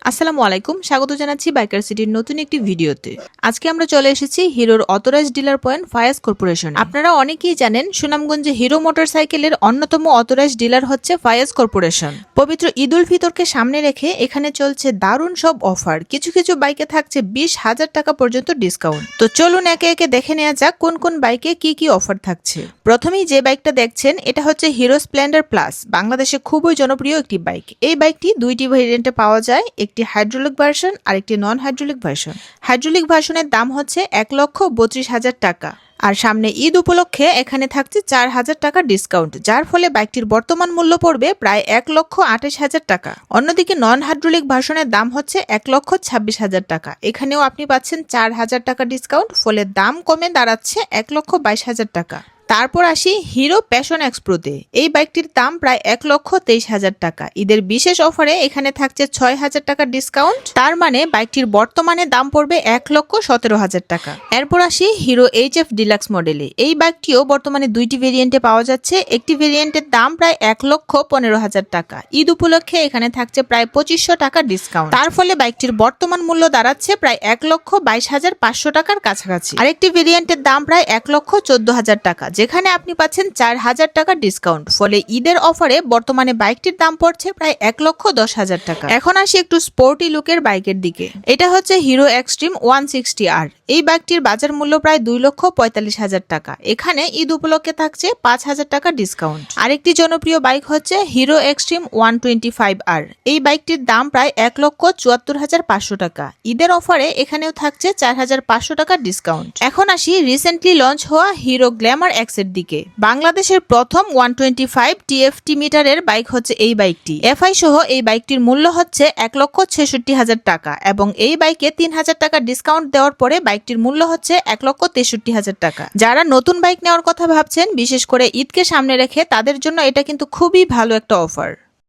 আসসালামু আলাইকুম, স্বাগত জানাচ্ছি বাইকার সিটির নতুন একটি ভিডিওতে। আজকে আমরা চলে এসেছি হিরোর authorise dealer point Fayaz Corporation. আপনারা অনেকেই জানেন সুনামগঞ্জে হিরো মোটরসাইকেলের অন্যতম অথরাইজ ডিলার হচ্ছে ফায়াজ কর্পোরেশন। পবিত্র ঈদ উল ফিতরকে সামনে রেখে এখানে চলছে দারুণ সব অফার। কিছু কিছু বাইকে থাকছে 20,000 টাকা পর্যন্ত ডিসকাউন্ট। তো চলুন একে একে দেখে নেওয়া যাক কোন কোন বাইকে কি কি অফার থাকছে। প্রথমেই যে বাইকটা দেখছেন এটা হচ্ছে হিরো স্প্লেন্ডার প্লাস, বাংলাদেশে খুবই জনপ্রিয় একটি বাইক। এই বাইকটি দুইটি ভেরিয়েন্টে পাওয়া যায়, একটি হাইড্রোলিক ভার্সন আর একটি নন হাইড্রোলিক ভার্সন। হাইড্রোলিক ভার্সনের দাম হচ্ছে 1,32,000 টাকা। আর সামনে ঈদ উপলক্ষে এখানে থাকছে 4,000 টাকা ডিসকাউন্ট, যার ফলে বাইকটির বর্তমান মূল্য পড়বে প্রায় 1,28,000 টাকা। অন্যদিকে নন হাইড্রোলিক ভার্সনের দাম হচ্ছে 1,26,000 টাকা। এখানেও আপনি পাচ্ছেন 4,000 টাকা ডিসকাউন্ট, ফলে দাম কমে দাঁড়াচ্ছে 1,22,000 টাকা। তারপর আসি হিরো প্যাশন এক্সপ্রোতে। এই বাইকটির দাম প্রায় 1,23,000 টাকা। ঈদের বিশেষ অফারে এখানে থাকছে 6,000 টাকা ডিসকাউন্ট, তার মানে বাইকটির বর্তমানে দাম পড়বে 1,17,000 টাকা। এরপর আসি হিরো HF ডিলাক্স মডেলে। এই বাইকটিও বর্তমানে দুইটি ভেরিয়েন্টে পাওয়া যাচ্ছে। একটি ভেরিয়েন্টের দাম প্রায় 1,15,000 টাকা। ঈদ উপলক্ষে এখানে থাকছে প্রায় 2,500 টাকা ডিসকাউন্ট, তার ফলে বাইকটির বর্তমান মূল্য দাঁড়াচ্ছে প্রায় 1,22,500 টাকার কাছাকাছি। আরেকটি ভেরিয়েন্টের দাম প্রায় 1,14,000 টাকা, যেখানে আপনি পাচ্ছেন 4,000 টাকা ডিসকাউন্ট। ফলে ঈদের অফারে বর্তমানে বাইকটির দাম পড়ছে প্রায় 1,10,000 টাকা। এখন আসি একটু স্পোর্টি লুকের বাইকের দিকে। এটা হচ্ছে হিরো এক্সট্রিম 160R। এই বাইকটির বাজার মূল্য প্রায় 2,45,000 টাকা। এখানে ঈদ উপলক্ষে থাকছে 5,000 টাকা ডিসকাউন্ট। আরেকটি জনপ্রিয় বাইক হচ্ছে হিরো এক্সট্রিম 125R। এই বাইকটির দাম প্রায় 1,74,500 টাকা। ঈদের অফারে এখানেও থাকছে 4,500 টাকা ডিসকাউন্ট। এখন আসি রিসেন্টলি লঞ্চ হওয়া হিরো গ্ল্যামার এর দিকে। বাংলাদেশের প্রথম 125 TFT মিটারের বাইক হচ্ছে এই বাইকটি। FI সহ এই বাইকটির মূল্য হচ্ছে 1,66,000 টাকা এবং এই বাইকে 3,000 টাকা ডিসকাউন্ট দেওয়ার পরে বাইকটির মূল্য হচ্ছে 1,63,000 টাকা। যারা নতুন বাইক নেওয়ার কথা ভাবছেন, বিশেষ করে ঈদকে সামনে রেখে, তাদের জন্য এটা কিন্তু খুবই ভালো একটা অফার।